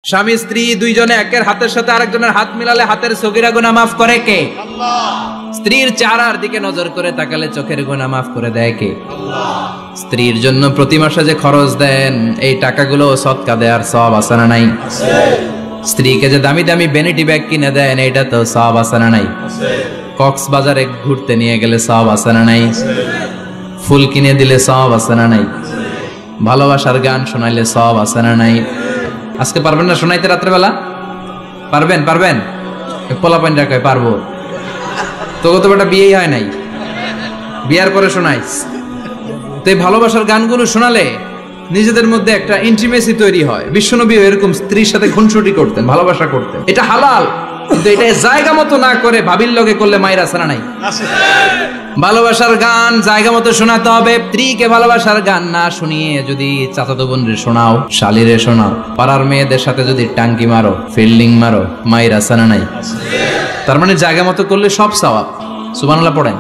স্বামী স্ত্রী দুইজনে একের হাতের সাথে আরেকজনের হাত মিলালে হাতের সগীরা গুনাহ মাফ করে কে? আল্লাহ। স্ত্রীর চেহারার দিকে নজর করে তাকালে চোখের গুনাহ মাফ করে দেয় কে? আল্লাহ। স্ত্রীর জন্য প্রতি মাসে যে খরচ দেন এই টাকাগুলো সদকা দেওয়ার সওয়াব আছে না নাই? আছে। স্ত্রীকে যে দামি দামি ভ্যানিটি ব্যাগ কিনে দেন এটা তো সওয়াব আছে না নাই? আছে। কক্সবাজারে ঘুরতে নিয়ে গেলে সওয়াব আছে না নাই? আছে। ফুল কিনে দিলে সওয়াব আছে না নাই? আছে। ভালোবাসার গান শোনাইলে সওয়াব আছে না নাই? আজকে পারবেন না শোনাইতে রাত্রেবেলা? পারবেন? পারবেন? পোলাপাইন রাখায় পারবো। তোকে তো বেটা বিয়েই হয় নাই, বিয়ার পরে শোনাইস। তো এই ভালোবাসার গানগুলো শোনালে নিজেদের মধ্যে একটা ইন্টিমেসি তৈরি হয়। বিশ্বনবী এরকম স্ত্রীর সাথে খুনসুটি করতেন, ভালোবাসা করতেন। এটা হালাল, কিন্তু এটা জায়গা মতো না করে ভাবির লগে করলে মায়ের আসে না নাই? ভালোবাসার গান জায়গা মতো শোনাতে হবে। স্ত্রীকে ভালোবাসার গান না শুনিয়ে যদি চাচাতো বোনরে শোনাও, শালিরে শোনাও, পাড়ার মেয়েদের সাথে যদি টাঙ্কি মারো, ফিল্ডিং মারো, মায়ের আসে না নাই? তার মানে জায়গা মতো করলে সব সওয়াব। সুবহানাল্লাহ পড়েন।